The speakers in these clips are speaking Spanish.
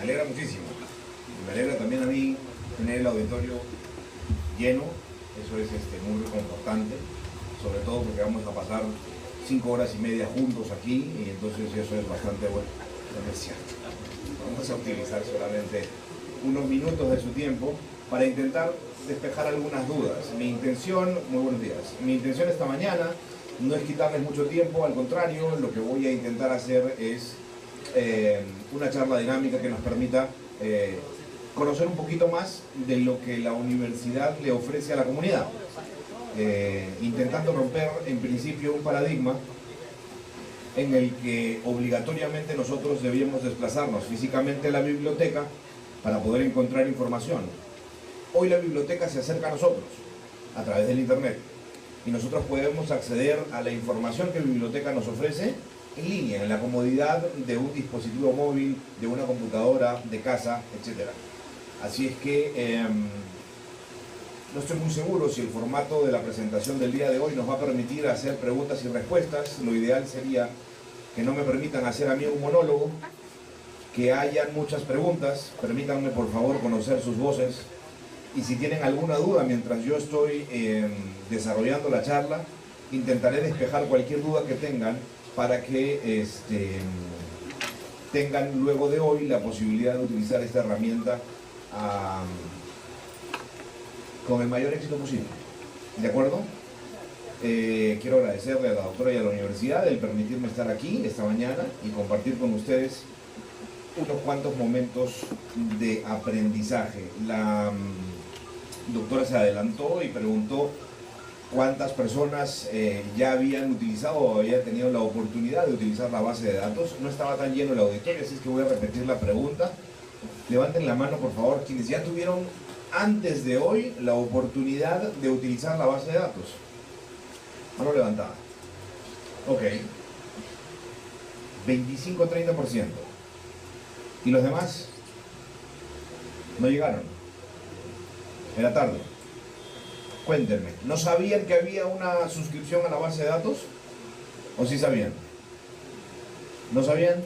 alegra muchísimo. Me alegra también a mí tener el auditorio lleno, eso es muy reconfortante, sobre todo porque vamos a pasar 5 horas y media juntos aquí y entonces eso es bastante bueno. No es cierto. Vamos a utilizar solamente unos minutos de su tiempo para intentar despejar algunas dudas. Mi intención, muy buenos días, mi intención esta mañana no es quitarles mucho tiempo, al contrario, lo que voy a intentar hacer es una charla dinámica que nos permita conocer un poquito más de lo que la universidad le ofrece a la comunidad, intentando romper en principio un paradigma en el que obligatoriamente nosotros debíamos desplazarnos físicamente a la biblioteca para poder encontrar información. Hoy la biblioteca se acerca a nosotros a través del internet y nosotros podemos acceder a la información que la biblioteca nos ofrece en línea, en la comodidad de un dispositivo móvil, de una computadora, de casa, etc. Así es que no estoy muy seguro si el formato de la presentación del día de hoy nos va a permitir hacer preguntas y respuestas. Lo ideal sería que no me permitan hacer a mí un monólogo, que hayan muchas preguntas. Permítanme por favor conocer sus voces y si tienen alguna duda mientras yo estoy desarrollando la charla, intentaré despejar cualquier duda que tengan para que tengan luego de hoy la posibilidad de utilizar esta herramienta con el mayor éxito posible. ¿De acuerdo? Quiero agradecerle a la doctora y a la universidad el permitirme estar aquí esta mañana y compartir con ustedes unos cuantos momentos de aprendizaje. La doctora se adelantó y preguntó cuántas personas ya habían utilizado o habían tenido la oportunidad de utilizar la base de datos. No estaba tan lleno el auditorio, así es que voy a repetir la pregunta. Levanten la mano, por favor, quienes ya tuvieron antes de hoy la oportunidad de utilizar la base de datos. Mano levantada. Ok. 25-30%. ¿Y los demás? No llegaron. Era tarde. Cuéntenme, ¿no sabían que había una suscripción a la base de datos? ¿O sí sabían? ¿No sabían?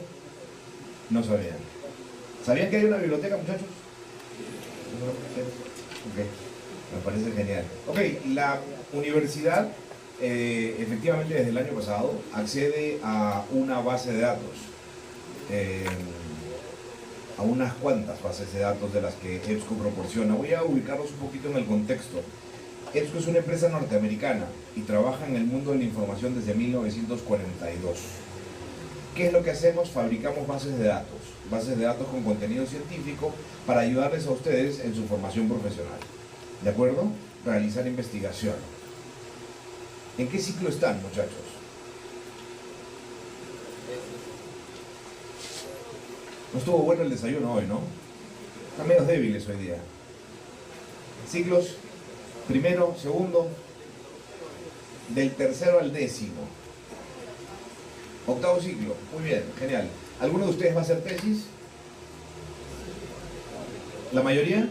No sabían. ¿Sabían que hay una biblioteca, muchachos? Ok, me parece genial. Ok, la universidad efectivamente desde el año pasado accede a una base de datos, a unas cuantas bases de datos de las que EBSCO proporciona. Voy a ubicarlos un poquito en el contexto. EBSCO es una empresa norteamericana y trabaja en el mundo de la información desde 1942. ¿Qué es lo que hacemos? Fabricamos bases de datos con contenido científico para ayudarles a ustedes en su formación profesional. ¿De acuerdo? Realizar investigación. ¿En qué ciclo están, muchachos? No estuvo bueno el desayuno hoy, ¿no? Están medio débiles hoy día. Ciclos, primero, segundo, del tercero al 10º. Octavo ciclo, muy bien, genial. ¿Alguno de ustedes va a hacer tesis? ¿La mayoría?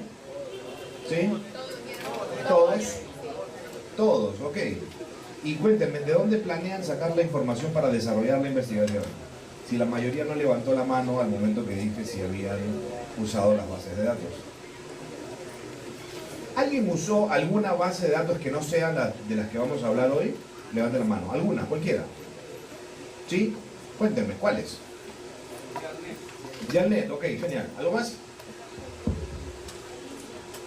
¿Sí? ¿Todos? Todos, ok. Y cuéntenme, ¿de dónde planean sacar la información para desarrollar la investigación? Si la mayoría no levantó la mano al momento que dije si habían usado las bases de datos. ¿Alguien usó alguna base de datos que no sea la de las que vamos a hablar hoy? Levanten la mano. ¿Alguna? Cualquiera. ¿Sí? Cuéntenme, ¿cuáles? Janet, ok, genial. ¿Algo más?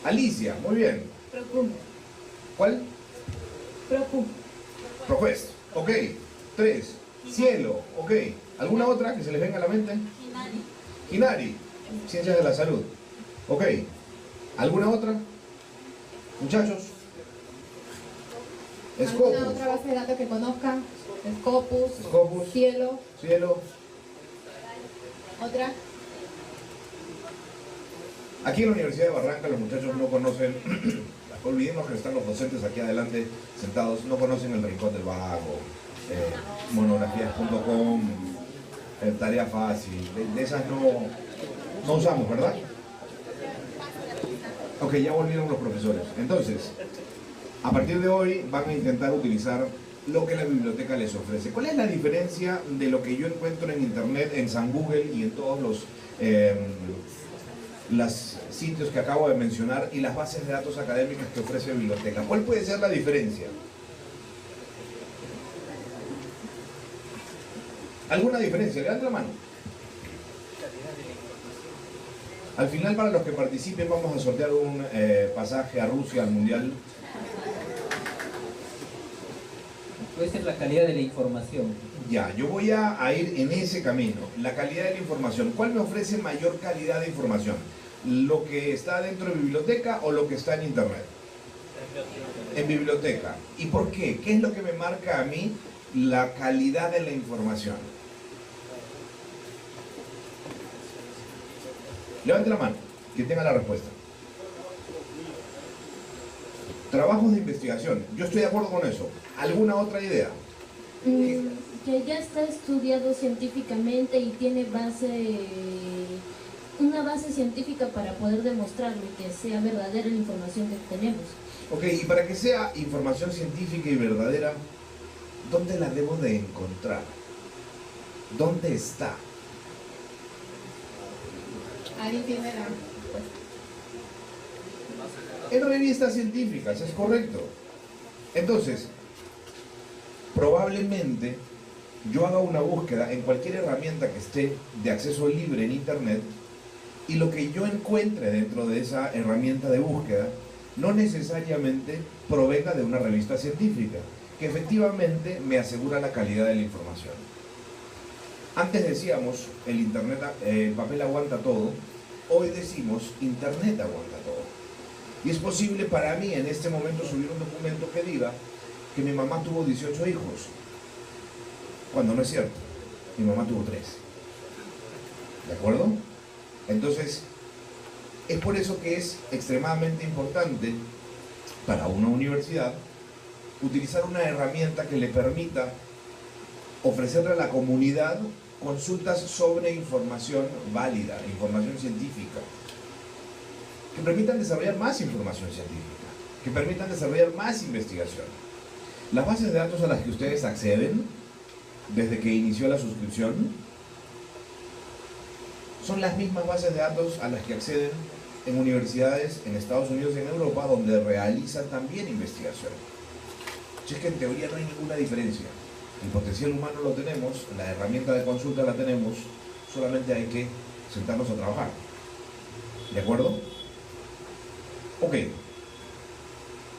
Alicia, muy bien. Procum. ¿Cuál? Procum. Proquest, ok. 3. Cielo, ok. ¿Alguna otra que se les venga a la mente? Hinari. Hinari, Ciencias de la Salud. Ok. ¿Alguna otra? Muchachos. Scopus. ¿Alguna otra base de datos que conozcan? Scopus. Scopus. Cielo. Cielo. Otra. Aquí en la Universidad de Barranca los muchachos no conocen, olvidemos que están los docentes aquí adelante sentados, no conocen el Rincón del Vago, monografías.com, Tarea Fácil, de esas no usamos, ¿verdad? Ok, ya volvieron los profesores. Entonces, a partir de hoy van a intentar utilizar lo que la biblioteca les ofrece. ¿Cuál es la diferencia de lo que yo encuentro en internet, en San Google y en todos los los sitios que acabo de mencionar y las bases de datos académicas que ofrece biblioteca. ¿Cuál puede ser la diferencia? ¿Alguna diferencia? Levanta la mano. Al final, para los que participen, vamos a sortear un pasaje a Rusia, al Mundial. Puede ser la calidad de la información. Ya, yo voy a ir en ese camino. La calidad de la información. ¿Cuál me ofrece mayor calidad de información? ¿Lo que está dentro de biblioteca o lo que está en internet? En biblioteca. ¿Y por qué? ¿Qué es lo que me marca a mí la calidad de la información? Levante la mano, quien tenga la respuesta. Trabajos de investigación. Yo estoy de acuerdo con eso. ¿Alguna otra idea? Que ya está estudiado científicamente y tiene una base científica para poder demostrarlo y que sea verdadera la información que tenemos. Ok, y para que sea información científica y verdadera, ¿dónde la debo de encontrar? ¿Dónde está? Ahí tiene la... En revistas científicas, es correcto. Entonces, probablemente yo haga una búsqueda en cualquier herramienta que esté de acceso libre en internet y lo que yo encuentre dentro de esa herramienta de búsqueda no necesariamente provenga de una revista científica, que efectivamente me asegura la calidad de la información. Antes decíamos, el papel aguanta todo, hoy decimos, internet aguanta todo. Y es posible para mí en este momento subir un documento que diga que mi mamá tuvo 18 hijos, cuando no es cierto, mi mamá tuvo 3. ¿De acuerdo? Entonces, es por eso que es extremadamente importante para una universidad utilizar una herramienta que le permita ofrecerle a la comunidad consultas sobre información válida, información científica, que permitan desarrollar más información científica, que permitan desarrollar más investigación. Las bases de datos a las que ustedes acceden desde que inició la suscripción son las mismas bases de datos a las que acceden en universidades en Estados Unidos y en Europa, donde realizan también investigación. Si es que en teoría no hay ninguna diferencia. El potencial humano lo tenemos, la herramienta de consulta la tenemos, solamente hay que sentarnos a trabajar. ¿De acuerdo? Ok.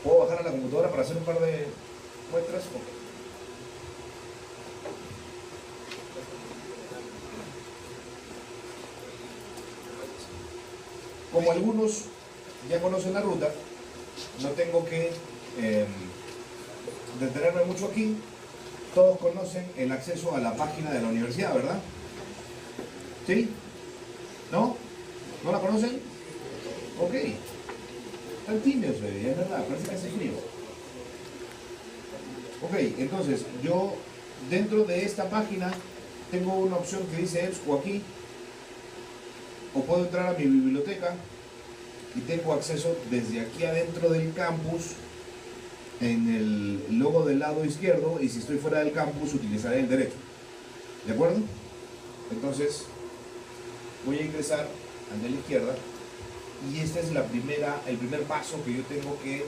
¿Puedo bajar a la computadora para hacer un par de muestras? Ok. Como algunos ya conocen la ruta, no tengo que detenerme mucho aquí. Todos conocen el acceso a la página de la universidad, ¿verdad? ¿Sí? ¿No? ¿No la conocen? Ok. Están tímidos hoy día, es verdad, parece que hace frío. Ok, entonces yo dentro de esta página tengo una opción que dice EBSCO aquí, o puedo entrar a mi biblioteca y tengo acceso desde aquí adentro del campus en el logo del lado izquierdo, y si estoy fuera del campus utilizaré el derecho. ¿De acuerdo? Entonces voy a ingresar al de la izquierda y este es el primer paso que yo tengo que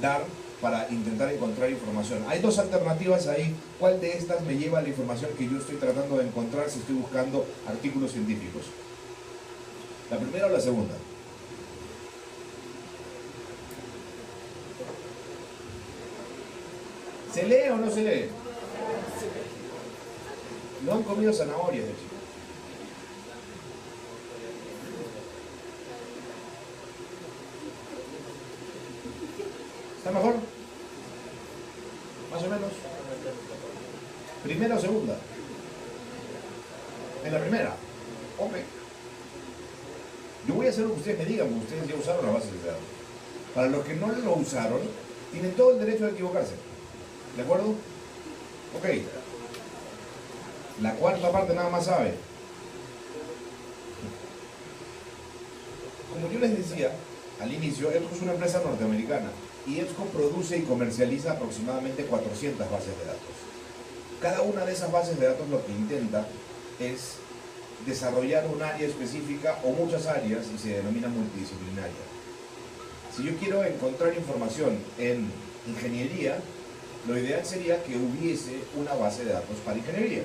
dar para intentar encontrar información. Hay dos alternativas ahí. ¿Cuál de estas me lleva a la información que yo estoy tratando de encontrar si estoy buscando artículos científicos? ¿La primera o la segunda? ¿Se lee o no se lee? No han comido zanahorias de chico. ¿Está mejor? Más o menos. ¿Primera o segunda? En la primera. Ok. Yo voy a hacer lo que ustedes me digan, porque ustedes ya usaron la base de datos. Para los que no lo usaron, tienen todo el derecho de equivocarse. ¿De acuerdo? Ok. La cuarta parte nada más sabe. Como yo les decía al inicio, EBSCO es una empresa norteamericana y EBSCO produce y comercializa aproximadamente 400 bases de datos. Cada una de esas bases de datos lo que intenta es desarrollar un área específica o muchas áreas y se denomina multidisciplinaria. Si yo quiero encontrar información en ingeniería, lo ideal sería que hubiese una base de datos para ingeniería.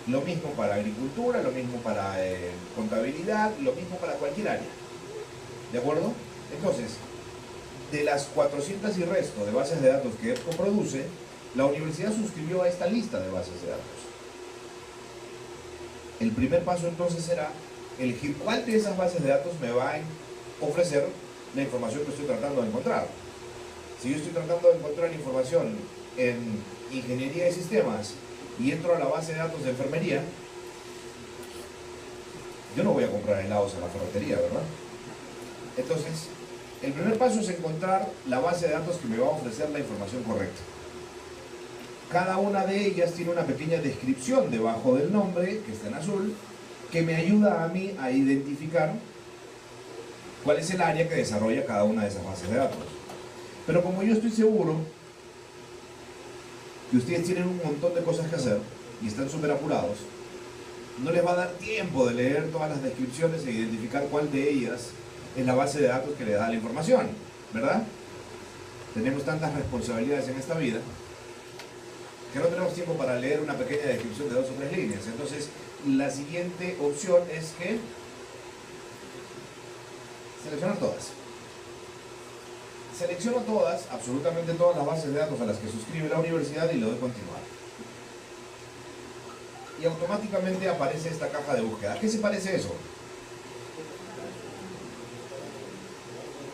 Lo mismo para agricultura, lo mismo para contabilidad, lo mismo para cualquier área. ¿De acuerdo? Entonces, de las 400 y resto de bases de datos que EBSCO produce, la universidad suscribió a esta lista de bases de datos. El primer paso entonces será elegir cuál de esas bases de datos me va a ofrecer la información que estoy tratando de encontrar. Si yo estoy tratando de encontrar información en ingeniería de sistemas y entro a la base de datos de enfermería, yo no voy a comprar helados en la ferretería, ¿verdad? Entonces, el primer paso es encontrar la base de datos que me va a ofrecer la información correcta. Cada una de ellas tiene una pequeña descripción debajo del nombre, que está en azul, que me ayuda a mí a identificar cuál es el área que desarrolla cada una de esas bases de datos. Pero como yo estoy seguro que ustedes tienen un montón de cosas que hacer y están súper apurados, no les va a dar tiempo de leer todas las descripciones e identificar cuál de ellas es la base de datos que le da la información, ¿verdad? Tenemos tantas responsabilidades en esta vida que no tenemos tiempo para leer una pequeña descripción de 2 o 3 líneas. Entonces, la siguiente opción es que seleccionar todas. Selecciono todas, absolutamente todas las bases de datos a las que suscribe la universidad y le doy continuar. Y automáticamente aparece esta caja de búsqueda. ¿A qué se parece eso?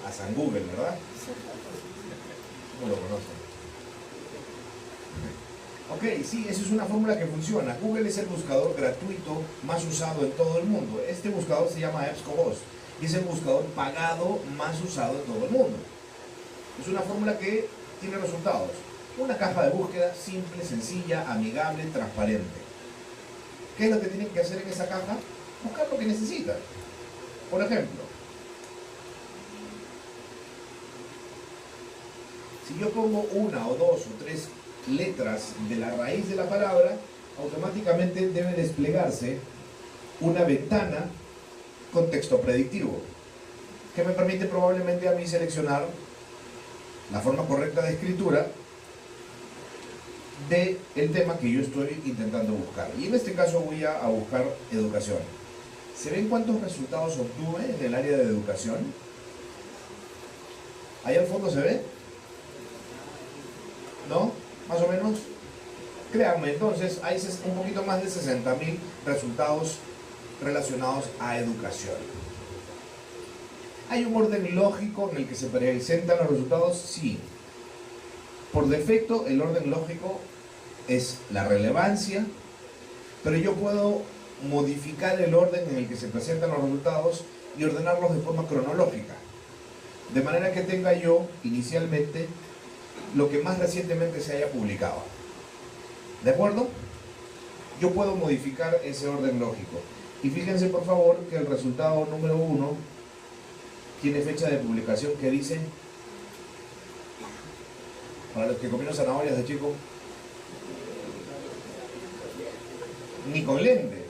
A San Google, ¿verdad? No lo conocen. Ok, sí, esa es una fórmula que funciona. Google es el buscador gratuito más usado en todo el mundo. Este buscador se llama EBSCOhost y es el buscador pagado más usado en todo el mundo. Es una fórmula que tiene resultados. Una caja de búsqueda simple, sencilla, amigable, transparente. ¿Qué es lo que tienen que hacer en esa caja? Buscar lo que necesitan. Por ejemplo, si yo pongo 1 o 2 o 3 letras de la raíz de la palabra, automáticamente debe desplegarse una ventana con texto predictivo que me permite probablemente a mí seleccionar la forma correcta de escritura del tema que yo estoy intentando buscar. Y en este caso voy a buscar educación. ¿Se ven cuántos resultados obtuve en el área de educación? ¿Ahí al fondo se ve? ¿No? Más o menos. Créanme, entonces hay un poquito más de 60.000 resultados relacionados a educación. ¿Hay un orden lógico en el que se presentan los resultados? Sí. Por defecto, el orden lógico es la relevancia, pero yo puedo modificar el orden en el que se presentan los resultados y ordenarlos de forma cronológica. De manera que tenga yo, inicialmente, lo que más recientemente se haya publicado. ¿De acuerdo? Yo puedo modificar ese orden lógico. Y fíjense, por favor, que el resultado número 1 tiene fecha de publicación que dice, para los que comieron zanahorias de chico, ni con lentes.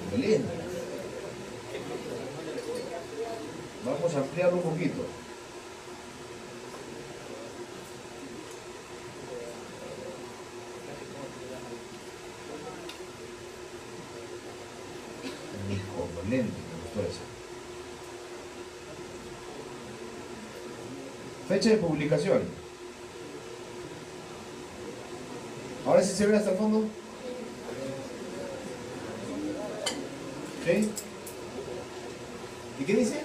Ni con lentes. Vamos a ampliarlo un poquito. Ni con lentes, me gustó eso. Fecha de publicación. Ahora sí se ve hasta el fondo. ¿Sí? ¿Y qué dice?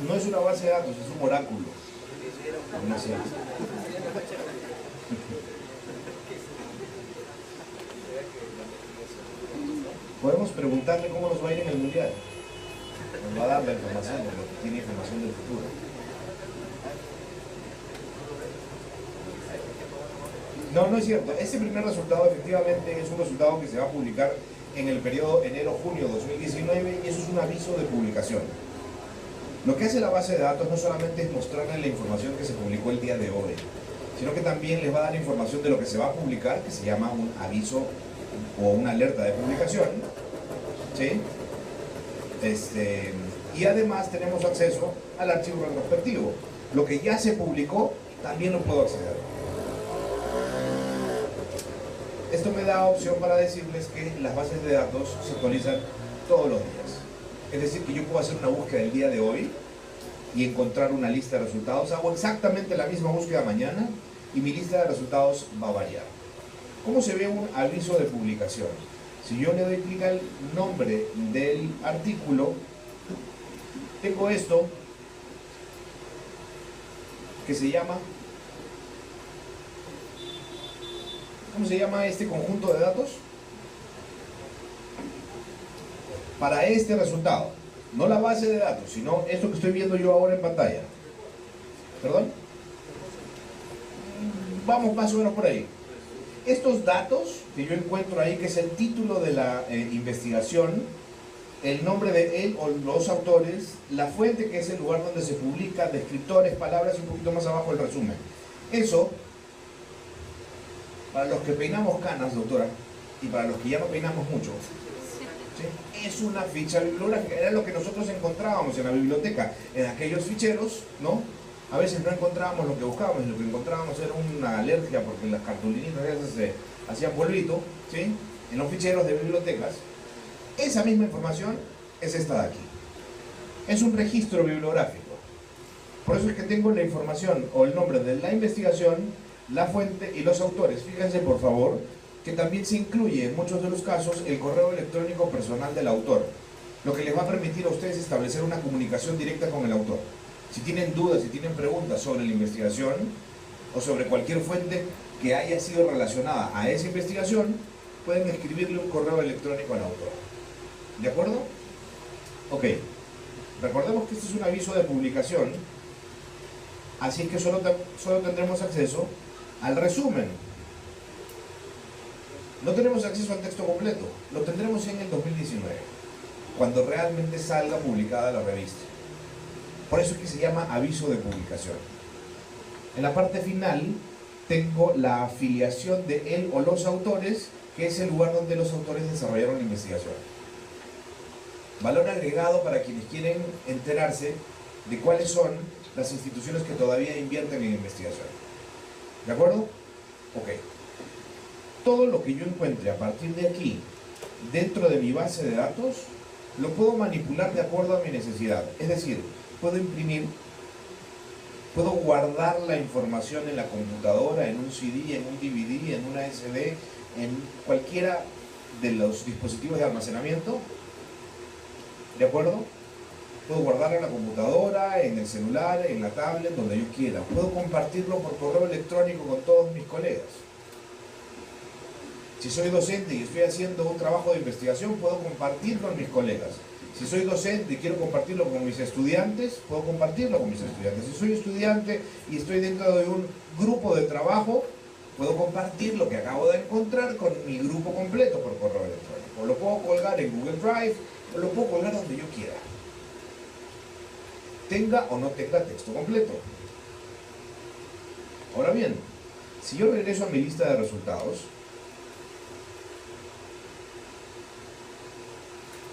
No es una base de datos, es un oráculo. No sé. Podemos preguntarle cómo nos va a ir en el mundial. Nos va a dar la información, porque tiene información del futuro. No, no es cierto. Ese primer resultado efectivamente es un resultado que se va a publicar en el periodo enero-junio 2019 y eso es un aviso de publicación. Lo que hace la base de datos no solamente es mostrarles la información que se publicó el día de hoy, sino que también les va a dar información de lo que se va a publicar, que se llama un aviso o una alerta de publicación, ¿sí? Y además tenemos acceso al archivo retrospectivo. Lo que ya se publicó, también lo puedo acceder. Esto me da opción para decirles que las bases de datos se actualizan todos los días. Es decir, que yo puedo hacer una búsqueda el día de hoy y encontrar una lista de resultados. Hago exactamente la misma búsqueda mañana y mi lista de resultados va a variar. ¿Cómo se ve un aviso de publicación? Si yo le doy clic al nombre del artículo, tengo esto que se llama, ¿cómo se llama este conjunto de datos? Para este resultado, no la base de datos, sino esto que estoy viendo yo ahora en pantalla. ¿Perdón? Vamos más o menos por ahí. Estos datos que yo encuentro ahí, que es el título de la investigación, el nombre de él o los autores, la fuente, que es el lugar donde se publica, descriptores, palabras, y un poquito más abajo el resumen. Eso, para los que peinamos canas, doctora, y para los que ya no peinamos mucho, ¿sí?, es una ficha bibliográfica. Era lo que nosotros encontrábamos en la biblioteca, en aquellos ficheros, ¿no? A veces no encontrábamos lo que buscábamos, y lo que encontrábamos era una alergia, porque las cartulinitas esas se hacían polvito, ¿sí?, en los ficheros de bibliotecas. Esa misma información es esta de aquí. Es un registro bibliográfico. Por eso es que tengo la información o el nombre de la investigación, la fuente y los autores. Fíjense, por favor, que también se incluye en muchos de los casos el correo electrónico personal del autor, lo que les va a permitir a ustedes establecer una comunicación directa con el autor. Si tienen dudas, si tienen preguntas sobre la investigación o sobre cualquier fuente que haya sido relacionada a esa investigación, pueden escribirle un correo electrónico al autor. ¿De acuerdo? Ok. Recordemos que este es un aviso de publicación, así que solo tendremos acceso al resumen. No tenemos acceso al texto completo, lo tendremos en el 2019, cuando realmente salga publicada la revista. Por eso es que se llama aviso de publicación. En la parte final tengo la afiliación de él o los autores, que es el lugar donde los autores desarrollaron la investigación. Valor agregado para quienes quieren enterarse de cuáles son las instituciones que todavía invierten en investigación. ¿De acuerdo? Ok. Todo lo que yo encuentre a partir de aquí, dentro de mi base de datos, lo puedo manipular de acuerdo a mi necesidad. Es decir, puedo imprimir, puedo guardar la información en la computadora, en un CD, en un DVD, en una SD, en cualquiera de los dispositivos de almacenamiento. ¿De acuerdo? Puedo guardarlo en la computadora, en el celular, en la tablet, donde yo quiera. Puedo compartirlo por correo electrónico con todos mis colegas. Si soy docente y estoy haciendo un trabajo de investigación, puedo compartirlo con mis colegas. Si soy docente y quiero compartirlo con mis estudiantes, puedo compartirlo con mis estudiantes. Si soy estudiante y estoy dentro de un grupo de trabajo, puedo compartir lo que acabo de encontrar con mi grupo completo por correo electrónico. Lo puedo colgar en Google Drive, o lo puedo colgar donde yo quiera. Tenga o no tenga texto completo. Ahora bien, si yo regreso a mi lista de resultados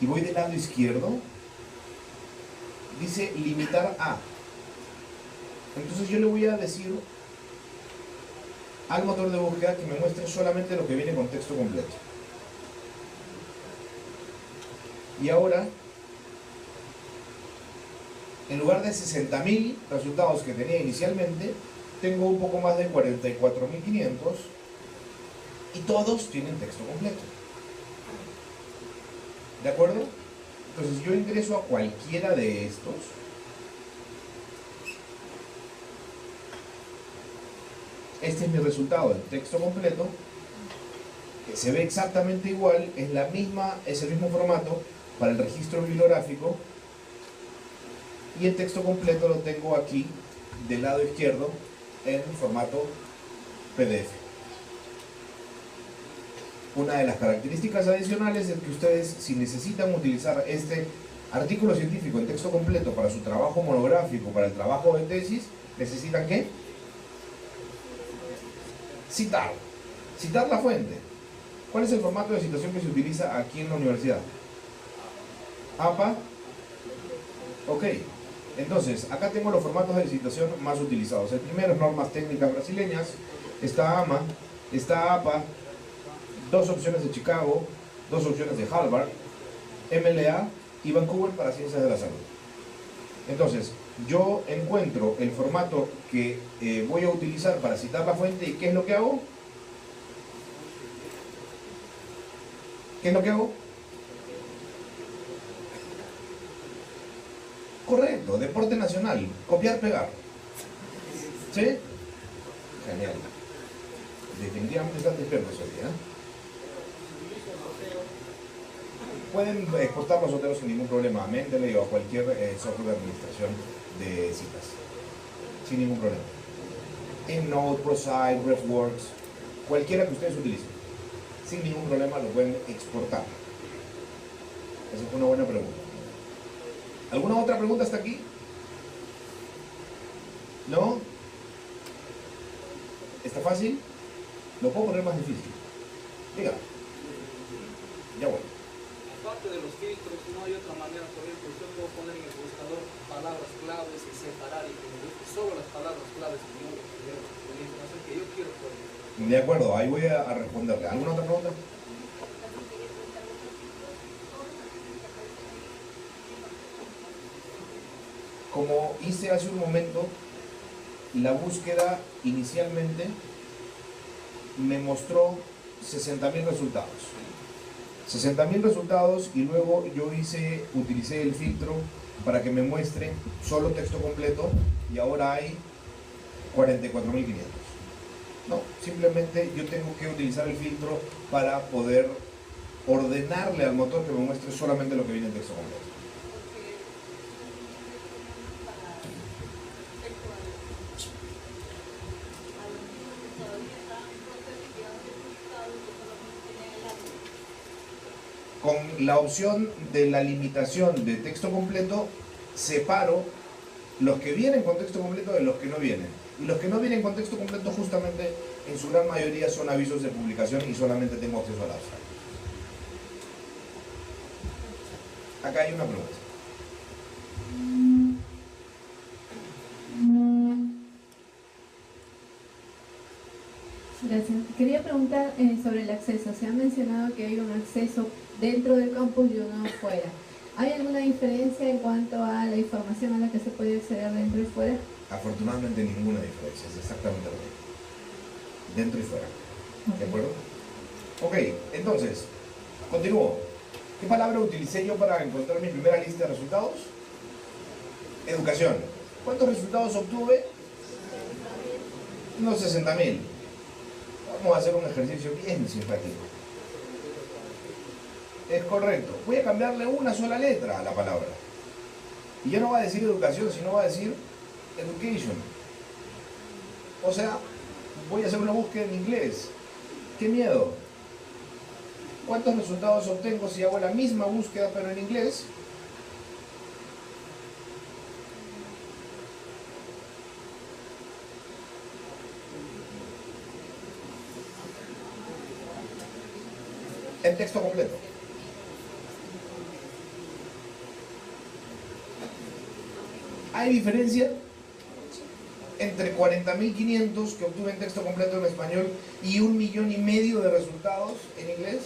y voy del lado izquierdo, dice limitar a. Entonces yo le voy a decir al motor de búsqueda que me muestre solamente lo que viene con texto completo. Y ahora, en lugar de 60.000 resultados que tenía inicialmente, tengo un poco más de 44.500 y todos tienen texto completo. ¿De acuerdo? Entonces yo ingreso a cualquiera de estos. Este es mi resultado, el texto completo, que se ve exactamente igual, es el mismo formato para el registro bibliográfico, y el texto completo lo tengo aquí del lado izquierdo en formato PDF. Una de las características adicionales es que ustedes, si necesitan utilizar este artículo científico en texto completo para su trabajo monográfico, para el trabajo de tesis, necesitan ¿qué? Citar. Citar la fuente. ¿Cuál es el formato de citación que se utiliza aquí en la universidad? APA. Ok. Entonces, acá tengo los formatos de citación más utilizados. El primero es normas técnicas brasileñas. Está AMA, está APA, 2 opciones de Chicago, 2 opciones de Harvard, MLA y Vancouver para ciencias de la salud. Entonces, yo encuentro el formato que voy a utilizar para citar la fuente y ¿qué es lo que hago? ¿Qué es lo que hago? Correcto, deporte nacional, copiar, pegar. ¿Sí? Genial. Definitivamente están despiertos hoy día. Pueden exportar los hoteles sin ningún problema a Mendeley o a cualquier software de administración de citas. Sin ningún problema. EndNote, ProSite, RefWorks, cualquiera que ustedes utilicen. Sin ningún problema lo pueden exportar. Esa fue una buena pregunta. ¿Alguna otra pregunta hasta aquí? ¿No? ¿Está fácil? Lo puedo poner más difícil. Diga. Ya voy. Aparte de los filtros, no hay otra manera, por ejemplo, yo puedo poner en el buscador palabras claves y separar y que me busque solo las palabras claves de la información que yo quiero poner. De acuerdo, ahí voy a responderle. ¿Alguna otra pregunta? Como hice hace un momento, la búsqueda inicialmente me mostró 60.000 resultados. 60.000 resultados y luego yo utilicé el filtro para que me muestre solo texto completo y ahora hay 44.500. No, simplemente yo tengo que utilizar el filtro para poder ordenarle al motor que me muestre solamente lo que viene en texto completo. Con la opción de la limitación de texto completo, separo los que vienen con texto completo de los que no vienen. Y los que no vienen con texto completo justamente en su gran mayoría son avisos de publicación y solamente tengo acceso al abstract. Acá hay una pregunta. Gracias. Quería preguntar sobre el acceso. Se ha mencionado que hay un acceso dentro del campus y uno afuera. ¿Hay alguna diferencia en cuanto a la información a la que se puede acceder dentro y fuera? Afortunadamente ninguna diferencia, es exactamente lo mismo. Dentro y fuera. ¿De acuerdo? Ok, entonces, continúo. ¿Qué palabra utilicé yo para encontrar mi primera lista de resultados? Educación. ¿Cuántos resultados obtuve? Unos 60.000. Vamos a hacer un ejercicio bien simpático. Es correcto. Voy a cambiarle una sola letra a la palabra. Y ya no va a decir educación, sino va a decir education. O sea, voy a hacer una búsqueda en inglés. ¡Qué miedo! ¿Cuántos resultados obtengo si hago la misma búsqueda pero en inglés? En texto completo. ¿Hay diferencia entre 40.500 que obtuve en texto completo en español y 1,5 millones de resultados en inglés?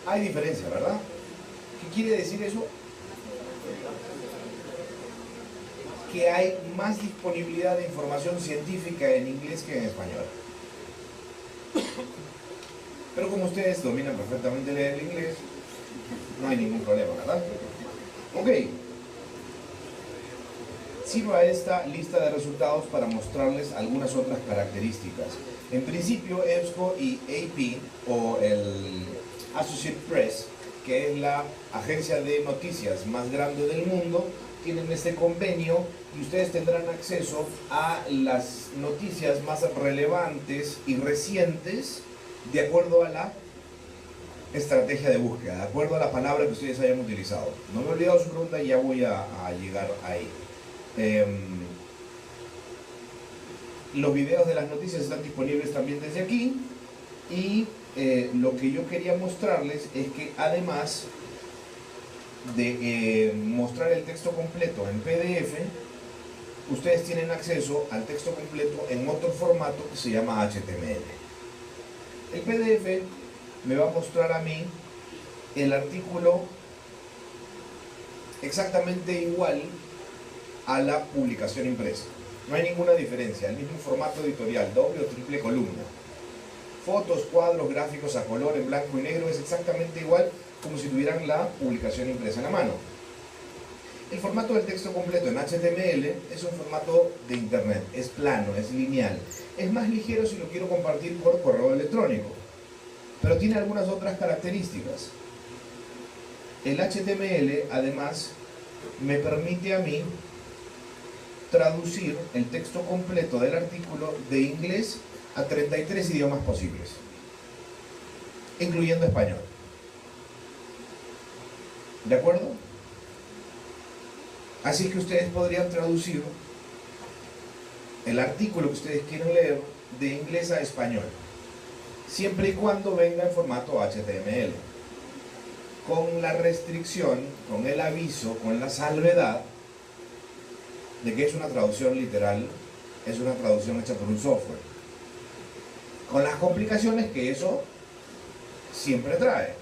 Hay diferencia, ¿verdad? ¿Qué quiere decir eso? Que hay más disponibilidad de información científica en inglés que en español. Pero como ustedes dominan perfectamente leer el inglés, no hay ningún problema, ¿verdad? Ok. Sirvo a esta lista de resultados para mostrarles algunas otras características. En principio, EBSCO y AP, o el Associated Press, que es la agencia de noticias más grande del mundo, tienen este convenio y ustedes tendrán acceso a las noticias más relevantes y recientes de acuerdo a la estrategia de búsqueda, de acuerdo a la palabra que ustedes hayan utilizado. No me he olvidado su pregunta y ya voy a llegar ahí. Los videos de las noticias están disponibles también desde aquí, y lo que yo quería mostrarles es que además de mostrar el texto completo en PDF, ustedes tienen acceso al texto completo en otro formato que se llama HTML. El PDF me va a mostrar a mí el artículo exactamente igual a la publicación impresa. No hay ninguna diferencia, el mismo formato editorial, doble o triple columna. Fotos, cuadros, gráficos a color, en blanco y negro, es exactamente igual como si tuvieran la publicación impresa en la mano. El formato del texto completo en HTML es un formato de internet, es plano, es lineal. Es más ligero si lo quiero compartir por correo electrónico, pero tiene algunas otras características. El HTML además me permite a mí traducir el texto completo del artículo de inglés a 33 idiomas posibles, incluyendo español. ¿De acuerdo? Así que ustedes podrían traducir el artículo que ustedes quieren leer de inglés a español, siempre y cuando venga en formato HTML, con la restricción, con el aviso, con la salvedad de que es una traducción literal, es una traducción hecha por un software, con las complicaciones que eso siempre trae.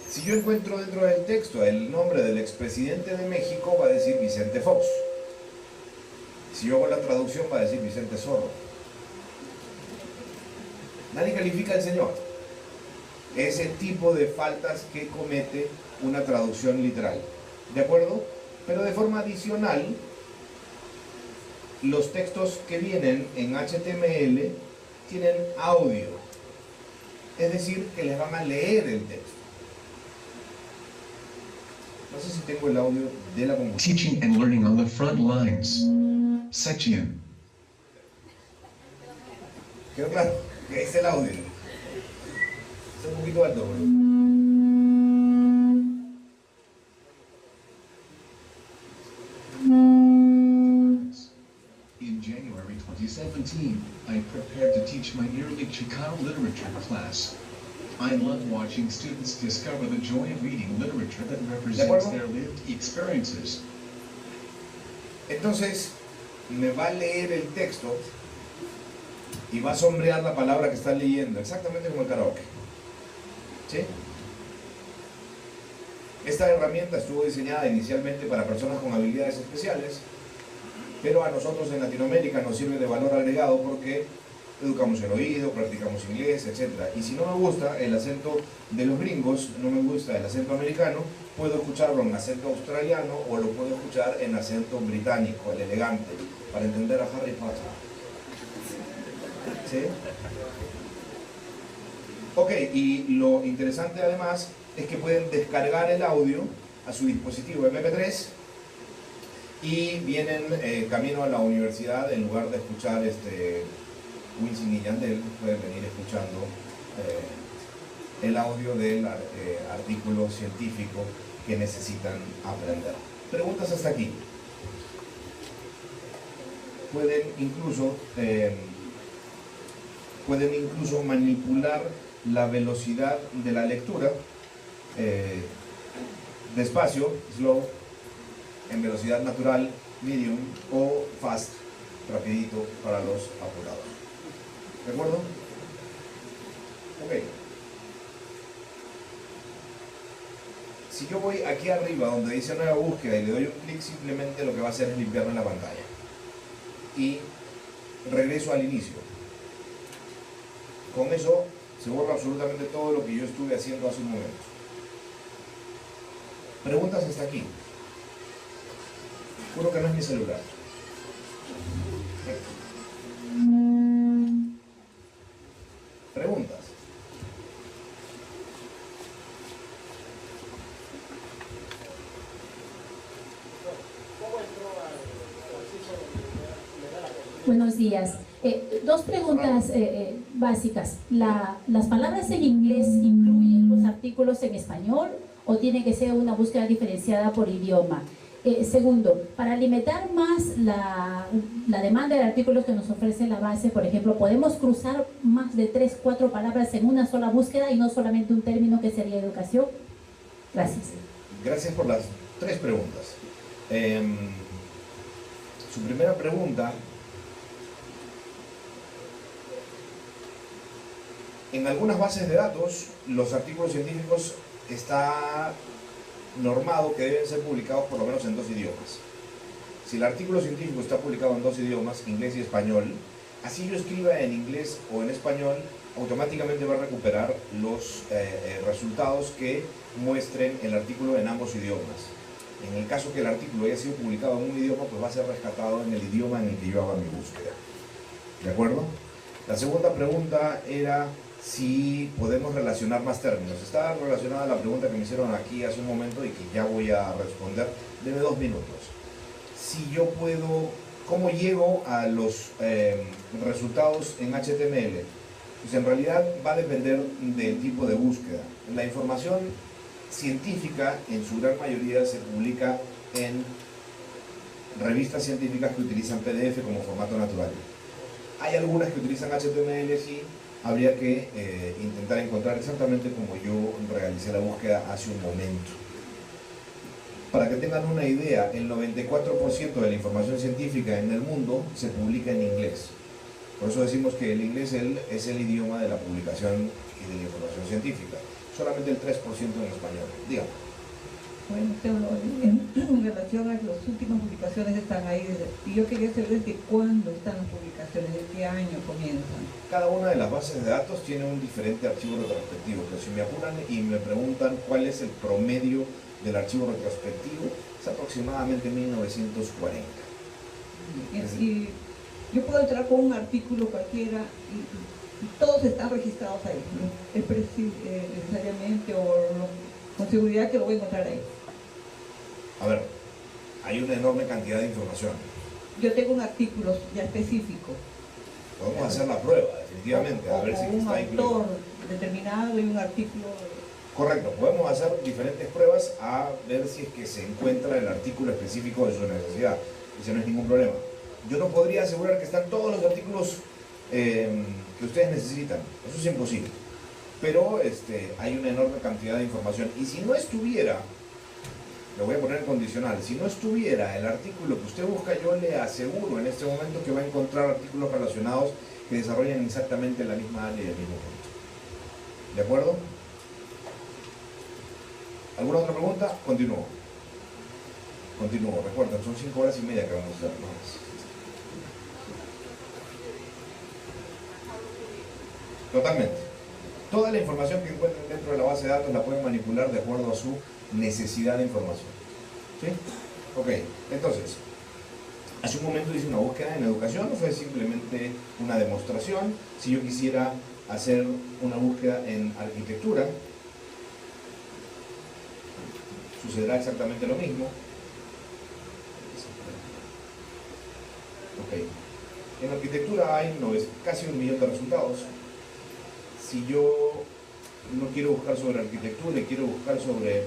Si yo encuentro dentro del texto el nombre del expresidente de México, va a decir Vicente Fox. Si yo hago la traducción, va a decir Vicente Zorro. Nadie califica al señor. Ese tipo de faltas que comete una traducción literal. ¿De acuerdo? Pero de forma adicional, los textos que vienen en HTML tienen audio. Es decir, que les van a leer el texto. No sé si tengo el audio de la computadora. Teaching and learning on the front lines. Section. Quedó claro que es el audio. Es un poquito alto, bro. In January 2017, I prepared to teach my yearly Chicano literature class. I love watching students discover the joy of reading literature that represents their lived experiences. Entonces, me va a leer el texto y va a sombrear la palabra que está leyendo, exactamente como el karaoke. ¿Sí? Esta herramienta estuvo diseñada inicialmente para personas con habilidades especiales, pero a nosotros en Latinoamérica nos sirve de valor agregado porque educamos el oído, practicamos inglés, etc. Y si no me gusta el acento de los gringos, no me gusta el acento americano, puedo escucharlo en acento australiano o lo puedo escuchar en acento británico, el elegante, para entender a Harry Potter. ¿Sí? Ok, y lo interesante además es que pueden descargar el audio a su dispositivo MP3 y vienen camino a la universidad, en lugar de escuchar Wisin y Yandel, pueden venir escuchando el audio del artículo científico que necesitan aprender. Preguntas hasta aquí. Pueden incluso manipular la velocidad de la lectura, despacio, slow, en velocidad natural, medium o fast, rapidito para los apurados. ¿De acuerdo? Ok. Si yo voy aquí arriba donde dice nueva búsqueda y le doy un clic, simplemente lo que va a hacer es limpiarme la pantalla. Y regreso al inicio. Con eso se borra absolutamente todo lo que yo estuve haciendo hace un momento. Preguntas hasta aquí. Juro que no es mi celular. Preguntas. Buenos días. Dos preguntas básicas. ¿Las palabras en inglés incluyen los artículos en español o tiene que ser una búsqueda diferenciada por idioma? Segundo, para alimentar más la demanda de artículos que nos ofrece la base, por ejemplo, ¿podemos cruzar más de 3, 4 palabras en una sola búsqueda y no solamente un término que sería educación? Gracias. Gracias por las 3 preguntas. Su primera pregunta, en algunas bases de datos, los artículos científicos está normado que deben ser publicados por lo menos en 2 idiomas. Si el artículo científico está publicado en 2 idiomas, inglés y español, así yo escriba en inglés o en español, automáticamente va a recuperar los resultados que muestren el artículo en ambos idiomas. En el caso que el artículo haya sido publicado en un idioma, pues va a ser rescatado en el idioma en el que yo haga mi búsqueda. ¿De acuerdo? La segunda pregunta era si podemos relacionar más términos. Está relacionada a la pregunta que me hicieron aquí hace un momento y que ya voy a responder. Deme 2 minutos. Si yo puedo, ¿cómo llego a los resultados en HTML? Pues en realidad va a depender del tipo de búsqueda. La información científica, en su gran mayoría, se publica en revistas científicas que utilizan PDF como formato natural. Hay algunas que utilizan HTML, sí. Habría que intentar encontrar exactamente como yo realicé la búsqueda hace un momento. Para que tengan una idea, el 94% de la información científica en el mundo se publica en inglés. Por eso decimos que el inglés es el idioma de la publicación y de la información científica. Solamente el 3% en español. Dígame. Bueno, en relación a las últimas publicaciones están ahí, y yo quería saber desde cuándo están las publicaciones, de qué año comienzan. Cada una de las bases de datos tiene un diferente archivo retrospectivo, pero si me apuran y me preguntan cuál es el promedio del archivo retrospectivo, es aproximadamente 1940. Y yo puedo entrar con un artículo cualquiera y todos están registrados ahí, ¿no? Es necesariamente con seguridad que lo voy a encontrar ahí. A ver, hay una enorme cantidad de información. Yo tengo un artículo ya específico. Podemos hacer la prueba, definitivamente, a ver si un está incluido. autor determinado y un artículo. Correcto, podemos hacer diferentes pruebas a ver si es que se encuentra el artículo específico de su necesidad. Ese no es ningún problema. Yo no podría asegurar que están todos los artículos que ustedes necesitan. Eso es imposible. Pero hay una enorme cantidad de información. Y si no estuviera, le voy a poner condicional, si no estuviera el artículo que usted busca, yo le aseguro en este momento que va a encontrar artículos relacionados que desarrollan exactamente la misma área y el mismo punto. ¿De acuerdo? ¿Alguna otra pregunta? Continúo. Continúo. Recuerden, son 5 horas y media que vamos a hacer, ¿no? Totalmente. Toda la información que encuentren dentro de la base de datos la pueden manipular de acuerdo a su necesidad de información. ¿Sí? Ok, entonces, hace un momento hice una búsqueda en educación, fue simplemente una demostración. Si yo quisiera hacer una búsqueda en arquitectura, sucederá exactamente lo mismo. Ok, en arquitectura hay casi 1 millón de resultados. Si yo no quiero buscar sobre arquitectura y quiero buscar sobre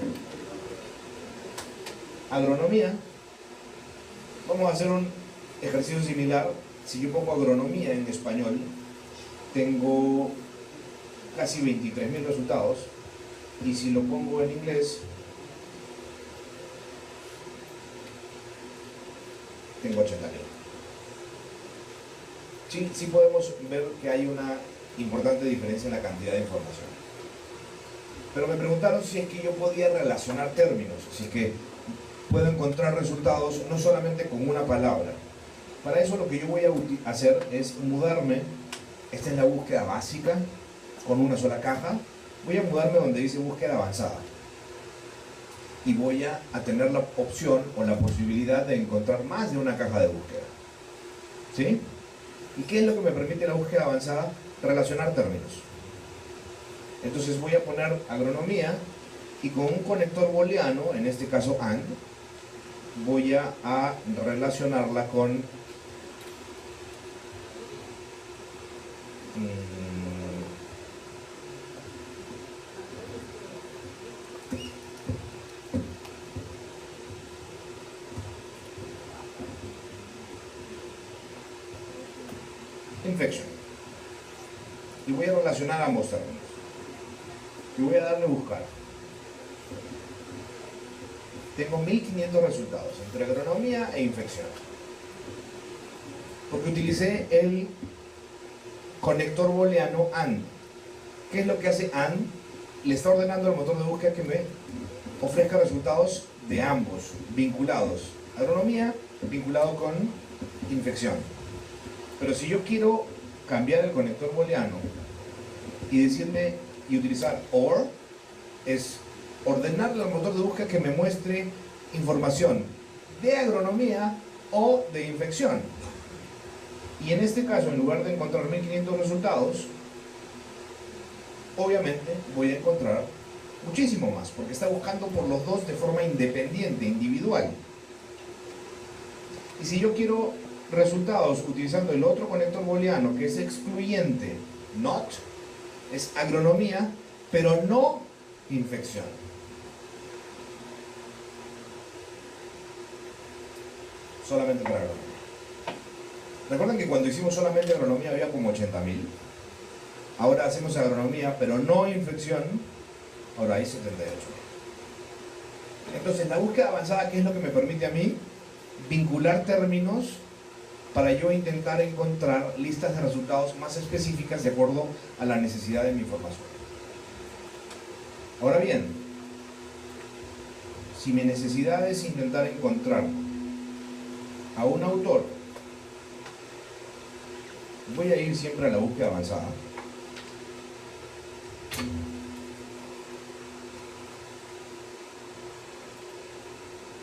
agronomía, vamos a hacer un ejercicio similar. Si yo pongo agronomía en español, tengo casi 23.000 resultados, y si lo pongo en inglés, tengo 80.000. Sí podemos ver que hay una importante diferencia en la cantidad de información. Pero me preguntaron si es que yo podía relacionar términos, si es que puedo encontrar resultados no solamente con una palabra. Para eso lo que yo voy a hacer es mudarme. Esta es la búsqueda básica con una sola caja. Voy a mudarme donde dice búsqueda avanzada y voy a tener la opción o la posibilidad de encontrar más de una caja de búsqueda. ¿Sí? ¿Y qué es lo que me permite la búsqueda avanzada? Relacionar términos. Entonces voy a poner agronomía y con un conector booleano, en este caso AND, voy a relacionarla con Infection. Y voy a relacionar ambos términos. Y voy a darle a buscar. Tengo 1500 resultados entre agronomía e infección. Porque utilicé el conector booleano AND. ¿Qué es lo que hace AND? Le está ordenando al motor de búsqueda que me ofrezca resultados de ambos, vinculados. Agronomía vinculado con infección. Pero si yo quiero cambiar el conector booleano y decirle y utilizar OR, es ordenarle al motor de búsqueda que me muestre información de agronomía o de infección. Y en este caso, en lugar de encontrar 1500 resultados, obviamente voy a encontrar muchísimo más, porque está buscando por los dos de forma independiente, individual. Y si yo quiero resultados utilizando el otro conector booleano, que es excluyente, NOT, es agronomía, pero no infección. Solamente para agronomía. Recuerden que cuando hicimos solamente agronomía había como 80.000. Ahora hacemos agronomía, pero no infección. Ahora hay 78.000. Entonces, la búsqueda avanzada, ¿qué es lo que me permite a mí? Vincular términos para yo intentar encontrar listas de resultados más específicas de acuerdo a la necesidad de mi información. Ahora bien, si mi necesidad es intentar encontrar a un autor, voy a ir siempre a la búsqueda avanzada.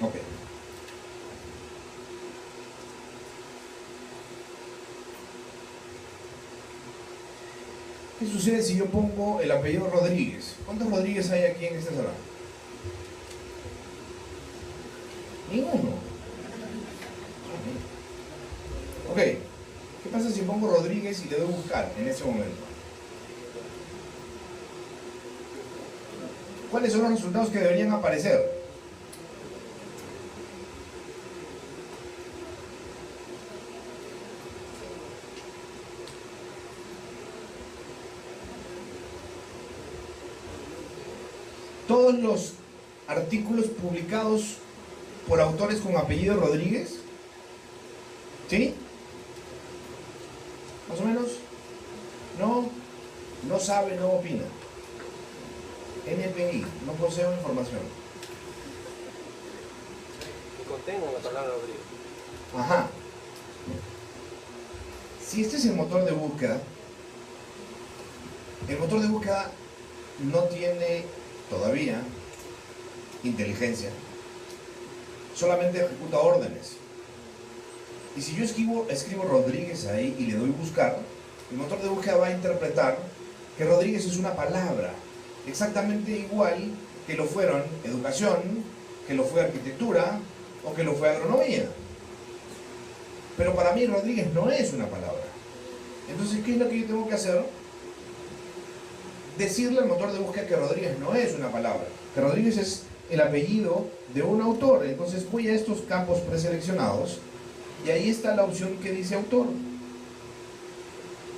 Ok. ¿Qué sucede si yo pongo el apellido Rodríguez? ¿Cuántos Rodríguez hay aquí en este salón? Ninguno. Ok. ¿Qué pasa si pongo Rodríguez y le doy buscar en ese momento? ¿Cuáles son los resultados que deberían aparecer? Todos los artículos publicados por autores con apellido Rodríguez, ¿sí? ¿Más o menos? No, no sabe, no opina. NPI, no poseo información. Que contengan la palabra Rodríguez. Ajá. Si este es el motor de búsqueda no tiene todavía inteligencia, solamente ejecuta órdenes. Y si yo escribo Rodríguez ahí y le doy buscar, el motor de búsqueda va a interpretar que Rodríguez es una palabra, exactamente igual que lo fueron educación, que lo fue arquitectura o que lo fue agronomía. Pero para mí Rodríguez no es una palabra. Entonces, ¿qué es lo que yo tengo que hacer? Decirle al motor de búsqueda que Rodríguez no es una palabra, que Rodríguez es el apellido de un autor. Entonces voy a estos campos preseleccionados y ahí está la opción que dice autor.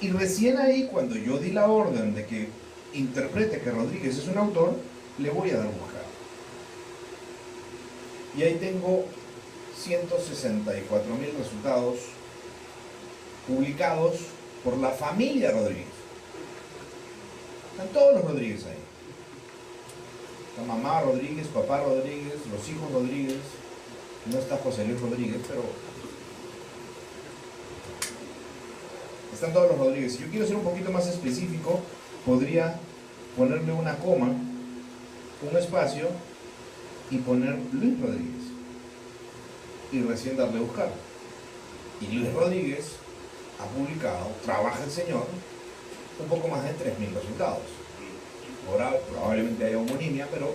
Y recién ahí, cuando yo di la orden de que interprete que Rodríguez es un autor, le voy a dar buscar. Y ahí tengo 164.000 resultados publicados por la familia Rodríguez. Están todos los Rodríguez ahí. La mamá Rodríguez, papá Rodríguez, los hijos Rodríguez. No está José Luis Rodríguez, pero están todos los Rodríguez. Si yo quiero ser un poquito más específico, podría ponerle una coma, un espacio y poner Luis Rodríguez. Y recién darle a buscar. Y Luis Rodríguez ha publicado, trabaja el señor, un poco más de 3.000 resultados. Ahora probablemente haya homonimia, pero